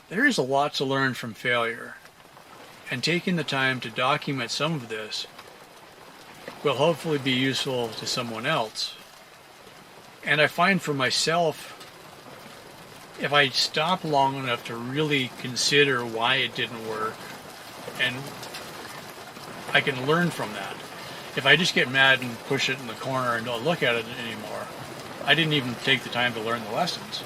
There is a lot to learn from failure, and taking the time to document some of this will hopefully be useful to someone else. And I find for myself, if I stop long enough to really consider why it didn't work, and I can learn from that. If I just get mad and push it in the corner and don't look at it anymore, I didn't even take the time to learn the lessons.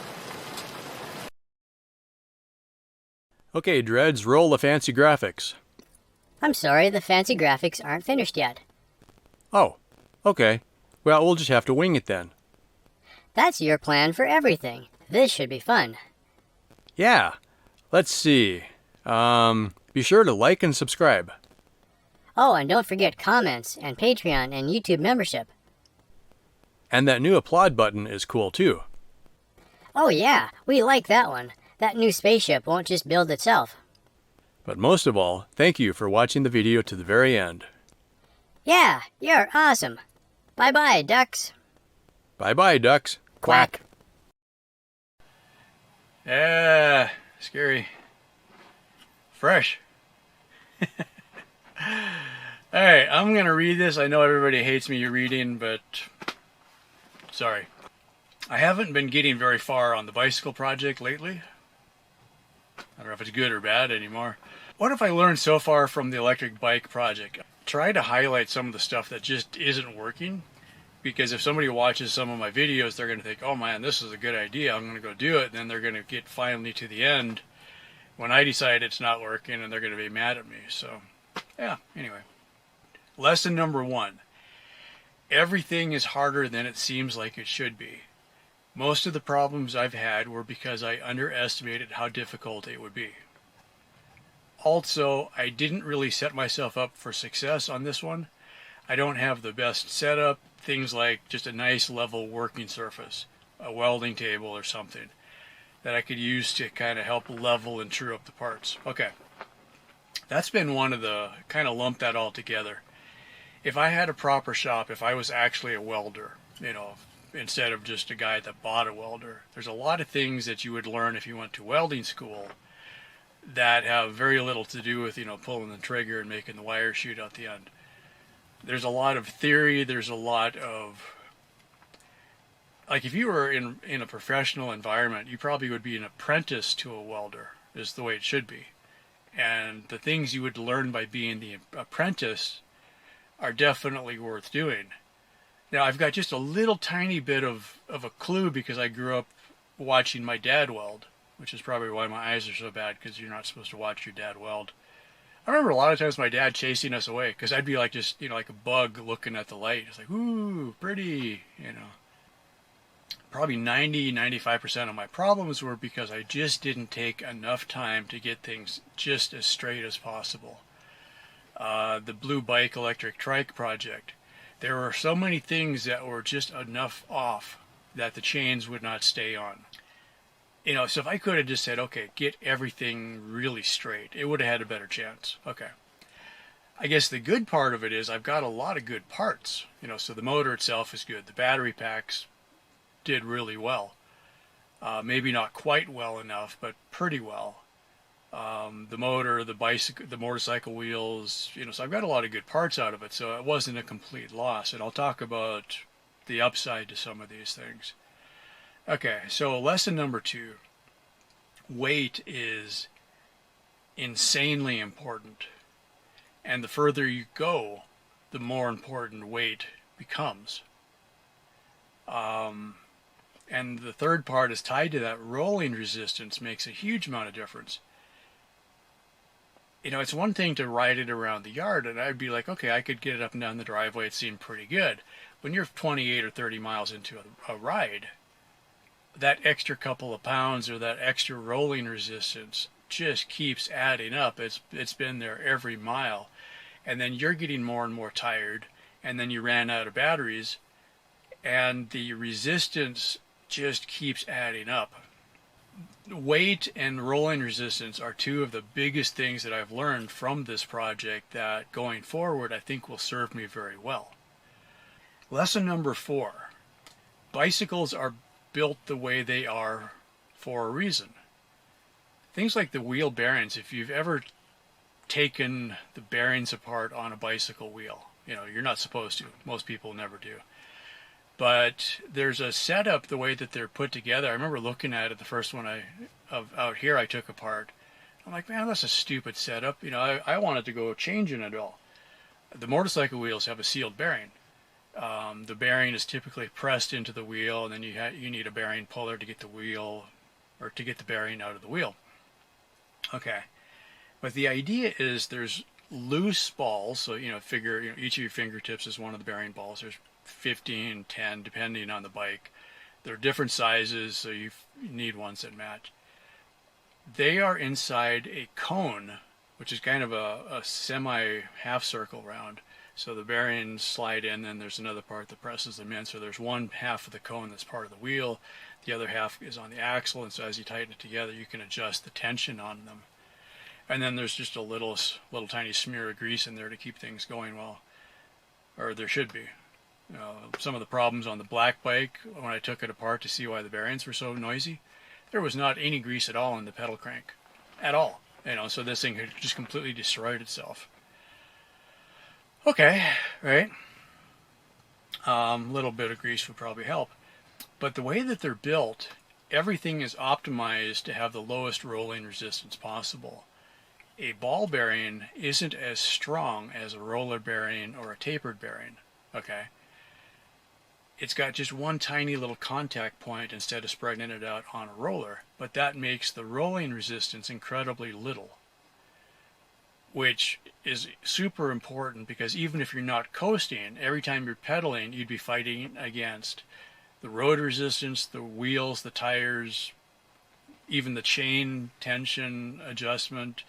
Okay, Dreads, roll the fancy graphics. I'm sorry, the fancy graphics aren't finished yet. Oh, okay. Well, we'll just have to wing it then. That's your plan for everything. This should be fun. Yeah. Let's see. Be sure to like and subscribe. Oh, and don't forget comments and Patreon and YouTube membership. And that new applaud button is cool too. Oh yeah, we like that one. That new spaceship won't just build itself. But most of all, thank you for watching the video to the very end. Yeah, you're awesome. Bye-bye, ducks. Bye-bye, ducks. Quack. Yeah, scary. Fresh. Alright, I'm going to read this. I know everybody hates me reading, but sorry. I haven't been getting very far on the bicycle project lately. I don't know if it's good or bad anymore. What have I learned so far from the electric bike project? Try to highlight some of the stuff that just isn't working, because if somebody watches some of my videos, they're going to think, oh man, this is a good idea, I'm going to go do it, and then they're going to get finally to the end when I decide it's not working, and they're going to be mad at me. So yeah, anyway. Lesson number 1. Everything is harder than it seems like it should be. Most of the problems I've had were because I underestimated how difficult it would be. Also, I didn't really set myself up for success on this one. I don't have the best setup, things like just a nice level working surface, a welding table or something that I could use to kind of help level and true up the parts. Okay, that's been one of the, kind of lump that all together. If I had a proper shop, if I was actually a welder, instead of just a guy that bought a welder, there's a lot of things that you would learn if you went to welding school that have very little to do with, pulling the trigger and making the wire shoot out the end. There's a lot of theory, there's a lot of, like if you were in a professional environment, you probably would be an apprentice to a welder, is the way it should be. And the things you would learn by being the apprentice are definitely worth doing. Now, I've got just a little tiny bit of a clue because I grew up watching my dad weld, which is probably why my eyes are so bad, because you're not supposed to watch your dad weld. I remember a lot of times my dad chasing us away, because I'd be like just, like a bug looking at the light. It's like, ooh, pretty, Probably 90-95% of my problems were because I just didn't take enough time to get things just as straight as possible. The Blue Bike Electric Trike project, there were so many things that were just enough off that the chains would not stay on. So if I could have just said, okay, get everything really straight, it would have had a better chance. Okay. I guess the good part of it is I've got a lot of good parts. So the motor itself is good. The battery packs did really well. Maybe not quite well enough, but pretty well. The motor, the bicycle, the motorcycle wheels, so I've got a lot of good parts out of it, so it wasn't a complete loss. And I'll talk about the upside to some of these things. Okay, so lesson number 2. Weight is insanely important. And the further you go, the more important weight becomes. And the third part is tied to that. Rolling resistance makes a huge amount of difference. It's one thing to ride it around the yard, and I'd be like, okay, I could get it up and down the driveway, it seemed pretty good. When you're 28 or 30 miles into a ride, that extra couple of pounds or that extra rolling resistance just keeps adding up. It's been there every mile. And then you're getting more and more tired, and then you ran out of batteries, and the resistance just keeps adding up. Weight and rolling resistance are 2 of the biggest things that I've learned from this project that going forward I think will serve me very well. Lesson number 4. Bicycles are built the way they are for a reason. things like the wheel bearings, if you've ever taken the bearings apart on a bicycle wheel, you're not supposed to. Most people never do. But there's a setup, the way that they're put together. I remember looking at it, the first one out here I took apart. I'm like, man, that's a stupid setup. I wanted to go changing it all. The motorcycle wheels have a sealed bearing. The bearing is typically pressed into the wheel, and then you need a bearing puller to get the wheel, or to get the bearing out of the wheel. Okay. But the idea is there's loose balls, so figure each of your fingertips is one of the bearing balls. There's 15, 10, depending on the bike. They're different sizes, so you need ones that match. They are inside a cone, which is kind of a semi half circle round. So the bearings slide in, and there's another part that presses them in. So there's one half of the cone that's part of the wheel, the other half is on the axle, and so as you tighten it together, you can adjust the tension on them. And then there's just a little tiny smear of grease in there to keep things going well, or there should be. Some of the problems on the black bike, when I took it apart to see why the bearings were so noisy, there was not any grease at all in the pedal crank, at all. So this thing had just completely destroyed itself. Okay, right? Little bit of grease would probably help. But the way that they're built, everything is optimized to have the lowest rolling resistance possible. A ball bearing isn't as strong as a roller bearing or a tapered bearing, okay? It's got just one tiny little contact point instead of spreading it out on a roller, but that makes the rolling resistance incredibly little, which is super important because even if you're not coasting, every time you're pedaling, you'd be fighting against the road resistance, the wheels, the tires, even the chain tension adjustment.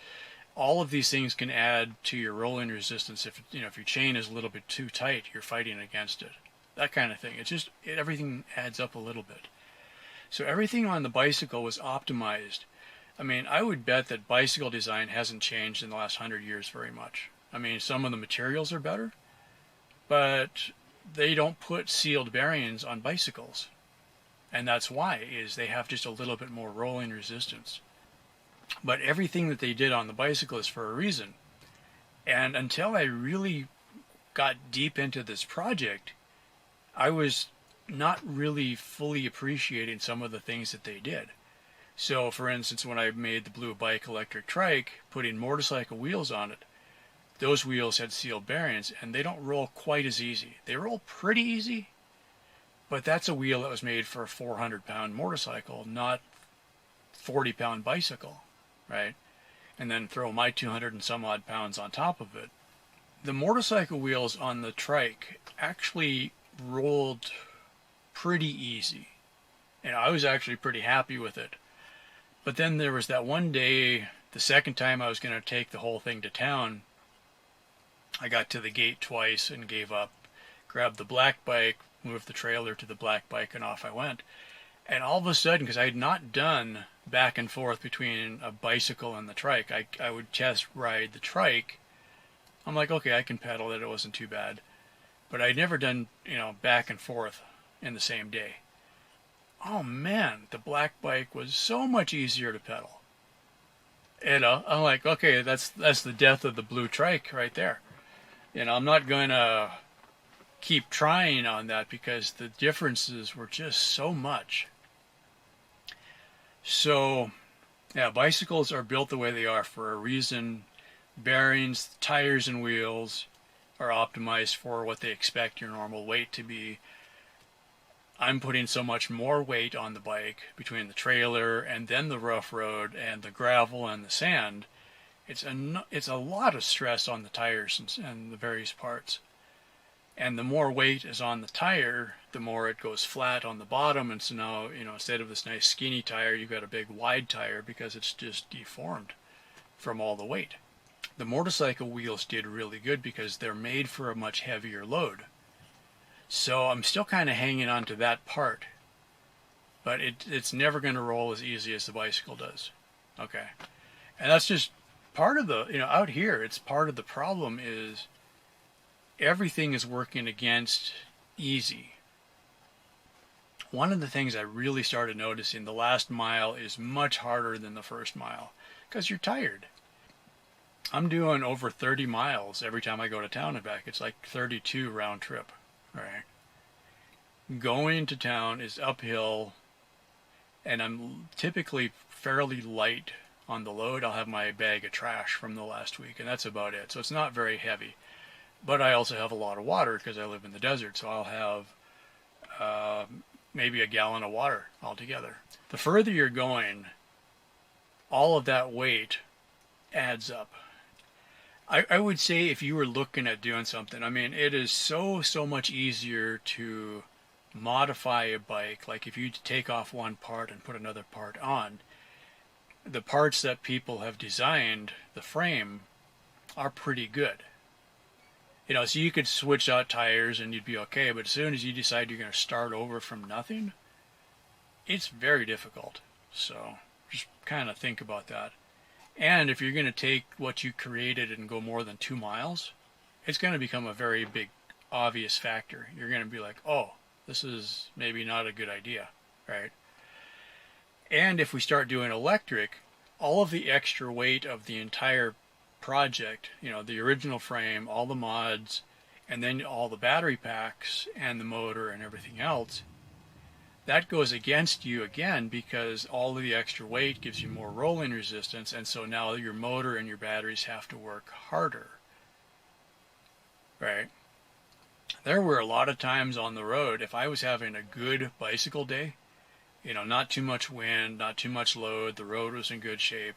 All of these things can add to your rolling resistance. If your chain is a little bit too tight, you're fighting against it. That kind of thing. Everything adds up a little bit. So everything on the bicycle was optimized. I mean, I would bet that bicycle design hasn't changed in the last 100 years very much. I mean, some of the materials are better, but they don't put sealed bearings on bicycles. And that's why, is they have just a little bit more rolling resistance. But everything that they did on the bicycle is for a reason. And until I really got deep into this project, I was not really fully appreciating some of the things that they did. So, for instance, when I made the Blue Bike electric trike, putting motorcycle wheels on it, those wheels had sealed bearings, and they don't roll quite as easy. They roll pretty easy, but that's a wheel that was made for a 400-pound motorcycle, not 40-pound bicycle, right? And then throw my 200 and some odd pounds on top of it. The motorcycle wheels on the trike actually rolled pretty easy, and I was actually pretty happy with it. But then there was that one day, the second time I was going to take the whole thing to town, I got to the gate twice and gave up, grabbed the black bike, moved the trailer to the black bike, and off I went. And all of a sudden, because I had not done back and forth between a bicycle and the trike, I would test ride the trike. I'm like, okay, I can pedal it, it wasn't too bad. But I'd never done, back and forth in the same day. Oh man, the black bike was so much easier to pedal. And I'm like, okay, that's the death of the blue trike right there. I'm not going to keep trying on that because the differences were just so much. So, yeah, bicycles are built the way they are for a reason. Bearings, tires, and wheels are optimized for what they expect your normal weight to be. I'm putting so much more weight on the bike between the trailer and then the rough road and the gravel and the sand. It's a lot of stress on the tires and the various parts. And the more weight is on the tire, the more it goes flat on the bottom. And so now, instead of this nice skinny tire, you've got a big wide tire because it's just deformed from all the weight. The motorcycle wheels did really good because they're made for a much heavier load. So I'm still kind of hanging on to that part. But it's never going to roll as easy as the bicycle does. Okay. And that's just part of the, out here, it's part of the problem is everything is working against easy. one of the things I really started noticing, the last mile is much harder than the first mile because you're tired. I'm doing over 30 miles every time I go to town and back. It's like 32 round trip. All right. Going to town is uphill, and I'm typically fairly light on the load. I'll have my bag of trash from the last week, and that's about it. So it's not very heavy. But I also have a lot of water because I live in the desert, so I'll have maybe a gallon of water altogether. The further you're going, all of that weight adds up. I would say if you were looking at doing something, I mean, it is so much easier to modify a bike. Like if you take off one part and put another part on, the parts that people have designed, the frame, are pretty good. You know, so you could switch out tires and you'd be okay, but as soon as you decide you're going to start over from nothing, it's very difficult. So just kind of think about that. And if you're going to take what you created and go more than 2 miles, it's going to become a very big, obvious factor. You're going to be like, oh, this is maybe not a good idea, right? And if we start doing electric, all of the extra weight of the entire project, you know, the original frame, all the mods, and then all the battery packs and the motor and everything else, that goes against you again because all of the extra weight gives you more rolling resistance, and so now your motor and your batteries have to work harder, right? There were a lot of times on the road, if I was having a good bicycle day, you know, not too much wind, not too much load, the road was in good shape,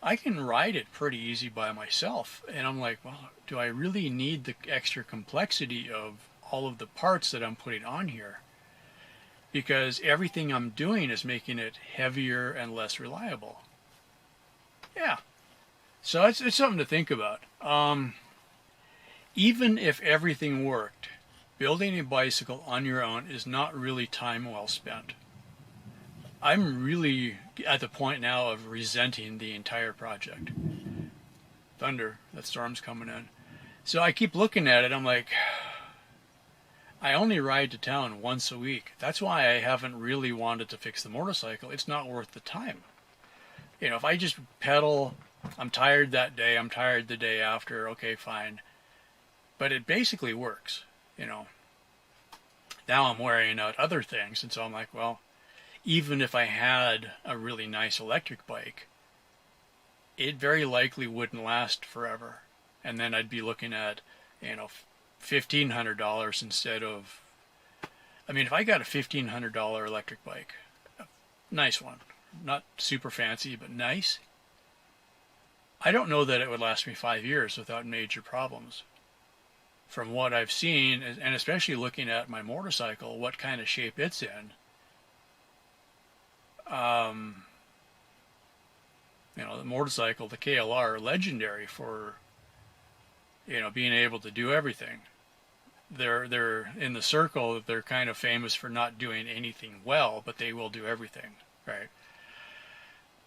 I can ride it pretty easy by myself. And I'm like, well, do I really need the extra complexity of all of the parts that I'm putting on here? Because everything I'm doing is making it heavier and less reliable. Yeah. So it's something to think about. Even if everything worked, building a bicycle on your own is not really time well spent. I'm really at the point now of resenting the entire project. Thunder, that storm's coming in. So I keep looking at it, I'm like, I only ride to town once a week. That's why I haven't really wanted to fix the motorcycle. It's not worth the time. You know, if I just pedal, I'm tired that day, I'm tired the day after, okay, fine. But it basically works, you know. Now I'm wearing out other things, and so I'm like, well, even if I had a really nice electric bike, it very likely wouldn't last forever. And then I'd be looking at, you know, $1,500 instead of, I mean, if I got a $1,500 electric bike, a nice one, not super fancy, but nice, I don't know that it would last me 5 years without major problems. From what I've seen, and especially looking at my motorcycle, what kind of shape it's in, you know, the motorcycle, the KLR, are legendary for, you know, being able to do everything. They're in the circle, they're kind of famous for not doing anything well, but they will do everything, right?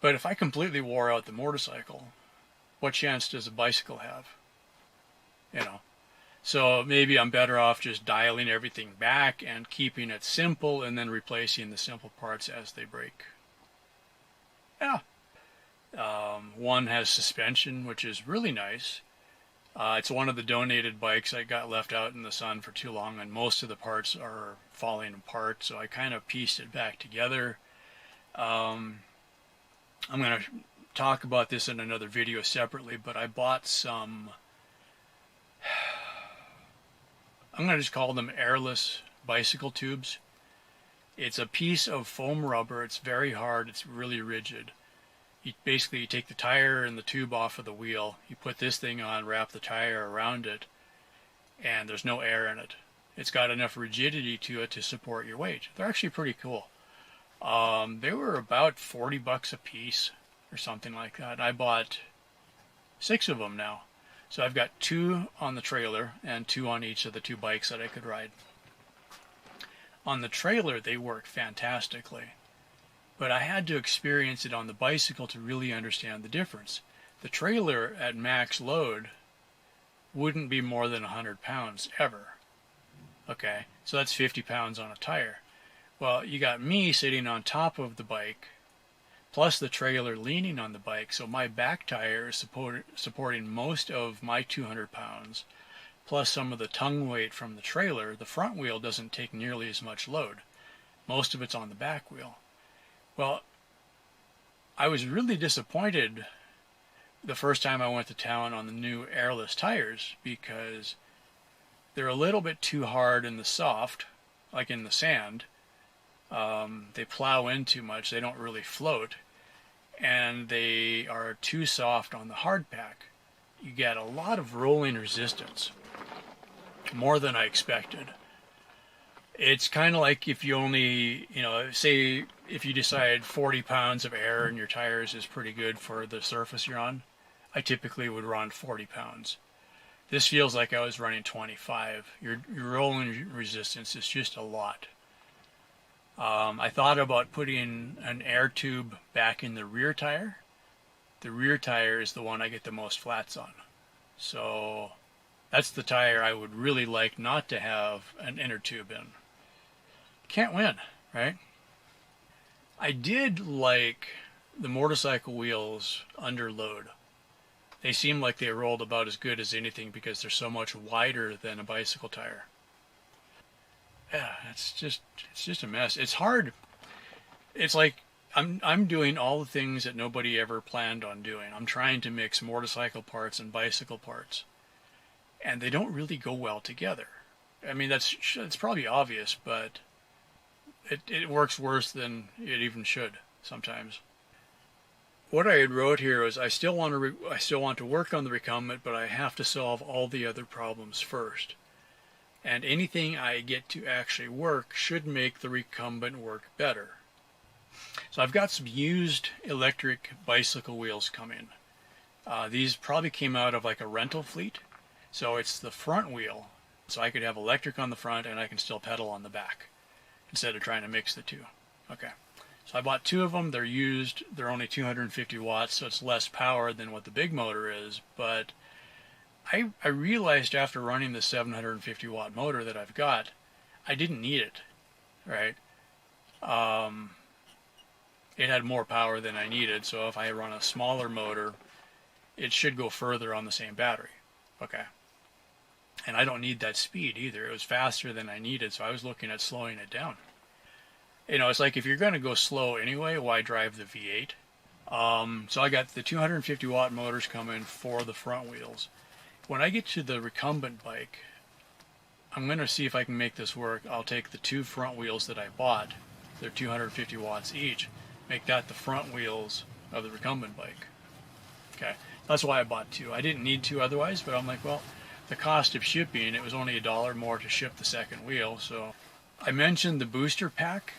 But if I completely wore out the motorcycle, what chance does a bicycle have? You know, so maybe I'm better off just dialing everything back and keeping it simple and then replacing the simple parts as they break. Yeah. One has suspension, which is really nice. It's one of the donated bikes I got left out in the sun for too long, and most of the parts are falling apart, so I kind of pieced it back together. I'm going to talk about this in another video separately, but I bought some, I'm going to just call them airless bicycle tubes. It's a piece of foam rubber. It's very hard. It's really rigid. You take the tire and the tube off of the wheel, you put this thing on, wrap the tire around it, and there's no air in it. It's got enough rigidity to it to support your weight. They're actually pretty cool. They were about $40 a piece or something like that. I bought 6 of them now. So I've got 2 on the trailer and 2 on each of the 2 bikes that I could ride. On the trailer, they work fantastically. But I had to experience it on the bicycle to really understand the difference. The trailer at max load wouldn't be more than 100 pounds ever. Okay, so that's 50 pounds on a tire. Well, you got me sitting on top of the bike, plus the trailer leaning on the bike, so my back tire is supporting most of my 200 pounds, plus some of the tongue weight from the trailer. The front wheel doesn't take nearly as much load. Most of it's on the back wheel. Well, I was really disappointed the first time I went to town on the new airless tires because they're a little bit too hard in the soft, like in the sand. They plow in too much. They don't really float. And they are too soft on the hard pack. You get a lot of rolling resistance, more than I expected. It's kind of like if you only, say if you decide 40 pounds of air in your tires is pretty good for the surface you're on, I typically would run 40 pounds. This feels like I was running 25. Your rolling resistance is just a lot. I thought about putting an air tube back in the rear tire. The rear tire is the one I get the most flats on. So that's the tire I would really like not to have an inner tube in. Can't win, right? I did like the motorcycle wheels under load. They seem like they rolled about as good as anything because they're so much wider than a bicycle tire. Yeah, it's just a mess. It's hard. It's like I'm doing all the things that nobody ever planned on doing. I'm trying to mix motorcycle parts and bicycle parts, and they don't really go well together. I mean, that's probably obvious, but it works worse than it even should sometimes. What I had wrote here is I still want to work on the recumbent, but I have to solve all the other problems first. And anything I get to actually work should make the recumbent work better. So I've got some used electric bicycle wheels coming. These probably came out of like a rental fleet. So it's the front wheel. So I could have electric on the front and I can still pedal on the back instead of trying to mix the two. Okay. So I bought two of them. They're used. They're only 250 watts, so it's less power than what the big motor is. But I realized after running the 750 watt motor that I've got, I didn't need it, right? It had more power than I needed, so if I run a smaller motor, it should go further on the same battery. Okay. And I don't need that speed either. It was faster than I needed, so I was looking at slowing it down. It's like if you're going to go slow anyway, why drive the V8? So I got the 250 watt motors coming for the front wheels. When I get to the recumbent bike, I'm going to see if I can make this work. I'll take the two front wheels that I bought. They're 250 watts each. Make that the front wheels of the recumbent bike. Okay, that's why I bought two. I didn't need two otherwise, but I'm like, well, the cost of shipping, it was only $1 more to ship the second wheel. So I mentioned the booster pack.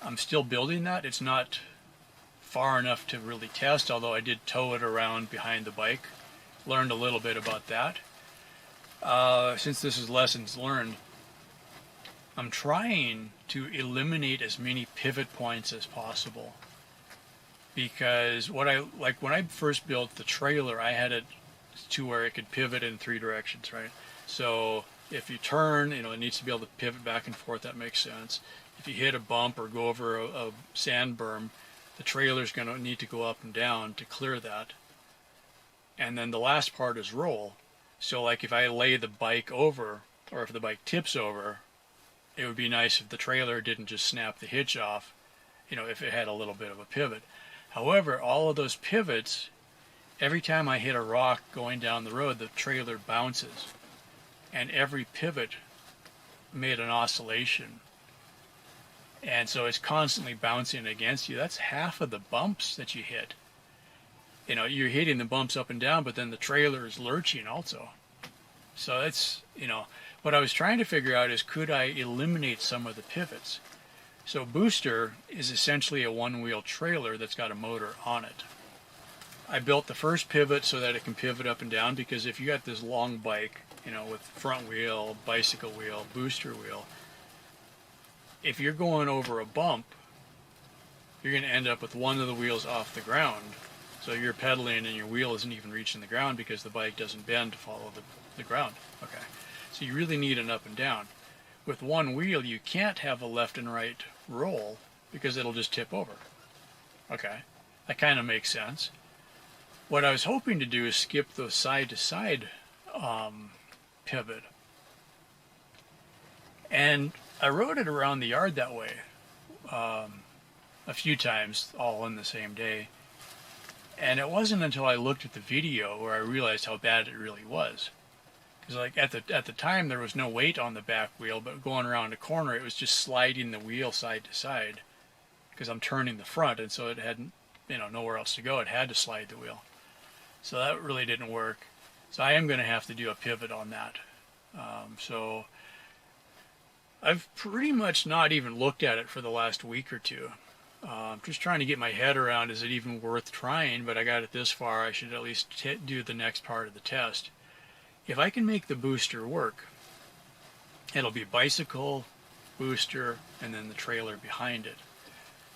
I'm still building that. It's not far enough to really test, although I did tow it around behind the bike. Learned a little bit about that. Since this is lessons learned, I'm trying to eliminate as many pivot points as possible. Because when I first built the trailer, I had it to where it could pivot in three directions, right? So if you turn, it needs to be able to pivot back and forth. That makes sense. If you hit a bump or go over a sand berm, the trailer's going to need to go up and down to clear that. And then the last part is roll. So like if I lay the bike over, or if the bike tips over, it would be nice if the trailer didn't just snap the hitch off, if it had a little bit of a pivot. However, all of those pivots, every time I hit a rock going down the road, the trailer bounces. And every pivot made an oscillation. And so it's constantly bouncing against you. That's half of the bumps that you hit. You're hitting the bumps up and down, but then the trailer is lurching also. So it's, what I was trying to figure out is, could I eliminate some of the pivots? So Booster is essentially a one-wheel trailer that's got a motor on it. I built the first pivot so that it can pivot up and down, because if you got this long bike, with front wheel, bicycle wheel, booster wheel, if you're going over a bump, you're going to end up with one of the wheels off the ground. So you're pedaling and your wheel isn't even reaching the ground because the bike doesn't bend to follow the ground. Okay. So you really need an up and down. with one wheel, you can't have a left and right roll because it'll just tip over. Okay, that kind of makes sense. What I was hoping to do is skip the side-to-side pivot. And I rode it around the yard that way a few times, all in the same day. And it wasn't until I looked at the video where I realized how bad it really was. Because like at the time there was no weight on the back wheel, but going around a corner it was just sliding the wheel side to side. Because I'm turning the front, and so it had nowhere else to go. It had to slide the wheel. So that really didn't work. So I am going to have to do a pivot on that. So I've pretty much not even looked at it for the last week or two. I'm just trying to get my head around, is it even worth trying? But I got it this far, I should at least do the next part of the test. If I can make the booster work, it'll be bicycle, booster, and then the trailer behind it.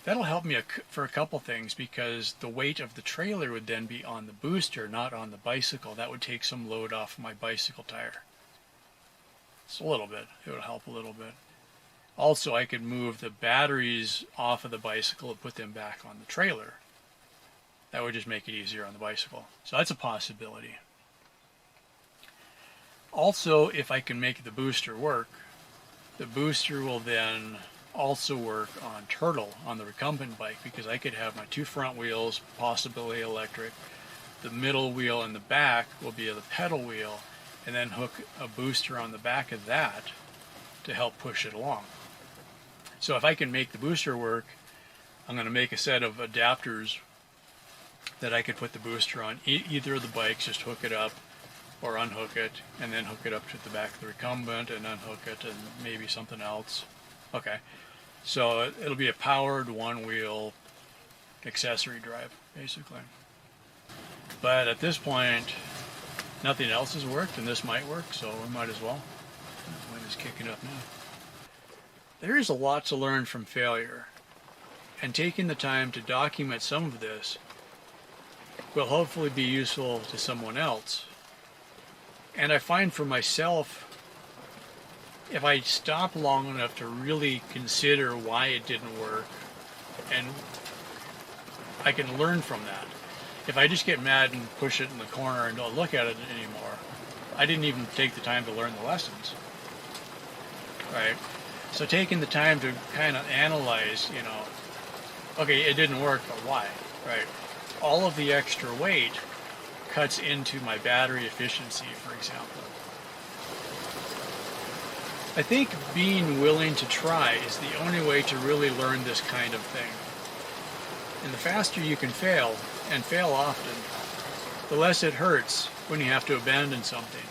That'll help me for a couple things, because the weight of the trailer would then be on the booster, not on the bicycle. That would take some load off my bicycle tire. Just a little bit. It would help a little bit. Also, I could move the batteries off of the bicycle and put them back on the trailer. That would just make it easier on the bicycle. So that's a possibility. Also, if I can make the booster work, the booster will then also work on Turtle, on the recumbent bike, because I could have my two front wheels, possibly electric. The middle wheel and the back will be the pedal wheel, and then hook a booster on the back of that to help push it along. So if I can make the booster work, I'm going to make a set of adapters that I could put the booster on either of the bikes, just hook it up or unhook it, and then hook it up to the back of the recumbent and unhook it and maybe something else. Okay, so it'll be a powered one-wheel accessory drive, basically. But at this point, nothing else has worked, and this might work, so we might as well. The wind is kicking up now. There is a lot to learn from failure, and taking the time to document some of this will hopefully be useful to someone else. And I find for myself, if I stop long enough to really consider why it didn't work, and I can learn from that. If I just get mad and push it in the corner and don't look at it anymore, I didn't even take the time to learn the lessons. Right? So taking the time to kind of analyze, okay, it didn't work, but why? Right? All of the extra weight cuts into my battery efficiency, for example. I think being willing to try is the only way to really learn this kind of thing. And the faster you can fail, and fail often, the less it hurts when you have to abandon something.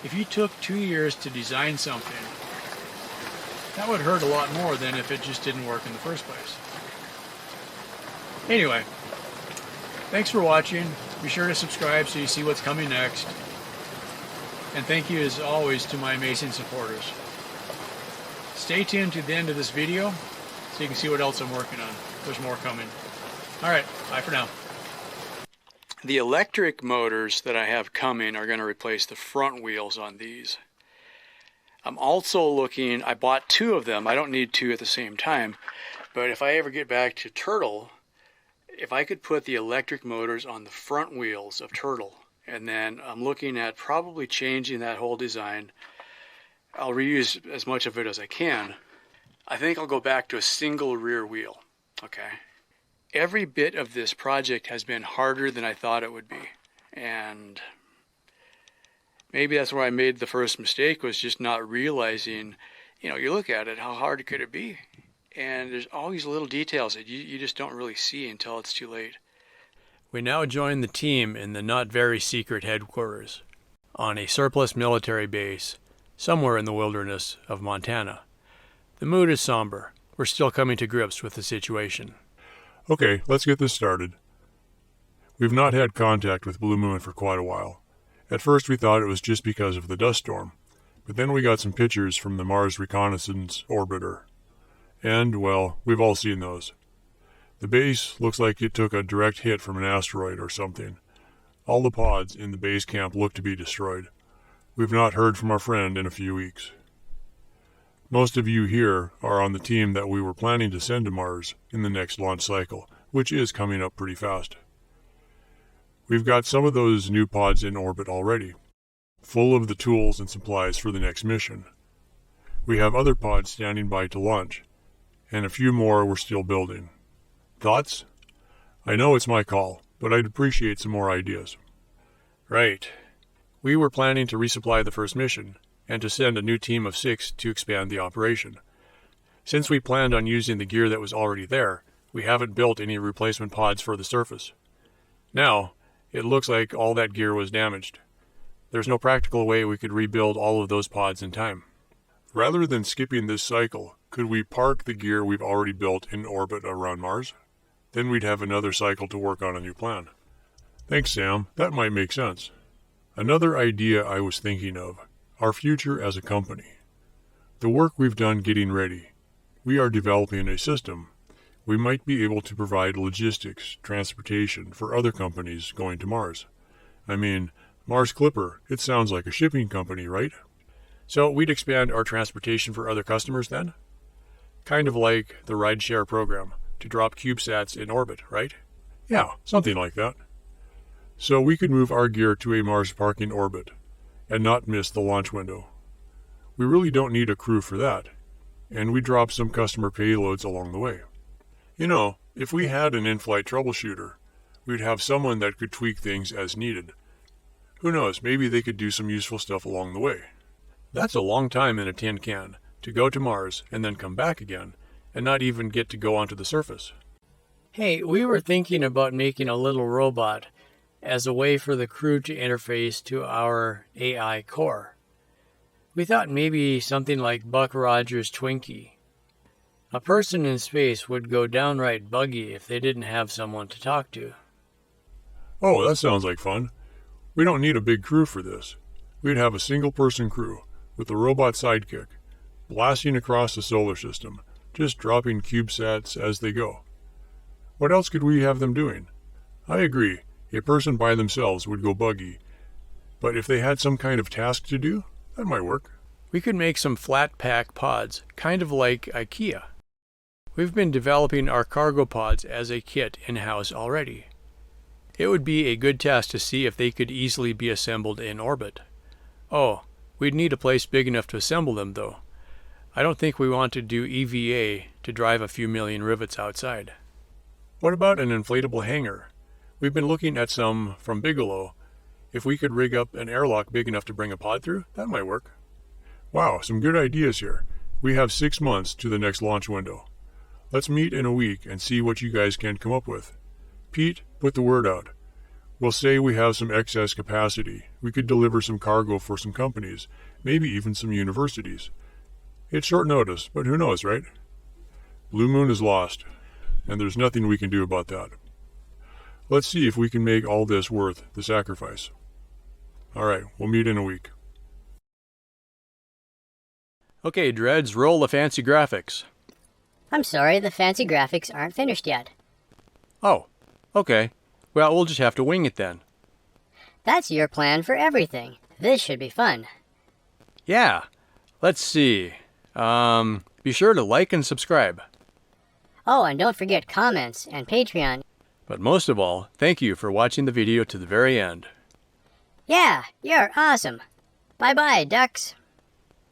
If you took 2 years to design something, that would hurt a lot more than if it just didn't work in the first place. Anyway, thanks for watching. Be sure to subscribe so you see what's coming next. And thank you as always to my amazing supporters. Stay tuned to the end of this video so you can see what else I'm working on. There's more coming. Alright, bye for now. The electric motors that I have coming are going to replace the front wheels on these. I'm also looking, I bought 2 of them. I don't need 2 at the same time. But if I ever get back to Turtle, if I could put the electric motors on the front wheels of Turtle, and then I'm looking at probably changing that whole design. I'll reuse as much of it as I can. I think I'll go back to a single rear wheel. Okay. Every bit of this project has been harder than I thought it would be. And maybe that's where I made the first mistake, was just not realizing, you look at it, how hard could it be? And there's all these little details that you just don't really see until it's too late. We now join the team in the not very secret headquarters on a surplus military base somewhere in the wilderness of Montana. The mood is somber. We're still coming to grips with the situation. Okay, let's get this started. We've not had contact with Blue Moon for quite a while. At first we thought it was just because of the dust storm, but then we got some pictures from the Mars Reconnaissance Orbiter. And, well, we've all seen those. The base looks like it took a direct hit from an asteroid or something. All the pods in the base camp look to be destroyed. We've not heard from our friend in a few weeks. Most of you here are on the team that we were planning to send to Mars in the next launch cycle, which is coming up pretty fast. We've got some of those new pods in orbit already, full of the tools and supplies for the next mission. We have other pods standing by to launch, and a few more we're still building. Thoughts? I know it's my call, but I'd appreciate some more ideas. Right. We were planning to resupply the first mission, and to send a new team of 6 to expand the operation. Since we planned on using the gear that was already there, we haven't built any replacement pods for the surface. Now, it looks like all that gear was damaged. There's no practical way we could rebuild all of those pods in time. Rather than skipping this cycle, could we park the gear we've already built in orbit around Mars? Then we'd have another cycle to work on a new plan. Thanks, Sam. That might make sense. Another idea I was thinking of: our future as a company. The work we've done getting ready. We are developing a system. We might be able to provide logistics, transportation for other companies going to Mars. I mean, Mars Clipper, it sounds like a shipping company, right? So we'd expand our transportation for other customers then? Kind of like the rideshare program, to drop CubeSats in orbit, right? Yeah, something like that. So we could move our gear to a Mars parking orbit and not miss the launch window. We really don't need a crew for that, and we drop some customer payloads along the way. You know, if we had an in-flight troubleshooter, we'd have someone that could tweak things as needed. Who knows, maybe they could do some useful stuff along the way. That's a long time in a tin can, to go to Mars and then come back again, and not even get to go onto the surface. Hey, we were thinking about making a little robot as a way for the crew to interface to our AI core. We thought maybe something like Buck Rogers' Twinkie. A person in space would go downright buggy if they didn't have someone to talk to. Oh, that sounds like fun. We don't need a big crew for this. We'd have a single-person crew with a robot sidekick, blasting across the solar system, just dropping CubeSats as they go. What else could we have them doing? I agree, a person by themselves would go buggy, but if they had some kind of task to do, that might work. We could make some flat pack pods, kind of like IKEA. We've been developing our cargo pods as a kit in-house already. It would be a good test to see if they could easily be assembled in orbit. Oh, we'd need a place big enough to assemble them, though. I don't think we want to do EVA to drive a few million rivets outside. What about an inflatable hangar? We've been looking at some from Bigelow. If we could rig up an airlock big enough to bring a pod through, that might work. Wow, some good ideas here. We have 6 months to the next launch window. Let's meet in a week and see what you guys can come up with. Pete, put the word out. We'll say we have some excess capacity. We could deliver some cargo for some companies, maybe even some universities. It's short notice, but who knows, right? Blue Moon is lost, and there's nothing we can do about that. Let's see if we can make all this worth the sacrifice. All right, we'll meet in a week. Okay, Dreads, roll the fancy graphics. I'm sorry, the fancy graphics aren't finished yet. Oh, okay. Well, we'll just have to wing it then. That's your plan for everything. This should be fun. Yeah. Let's see. Be sure to like and subscribe. Oh, and don't forget comments and Patreon. But most of all, thank you for watching the video to the very end. Yeah, you're awesome. Bye-bye, ducks.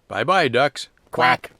Bye-bye, ducks. Quack.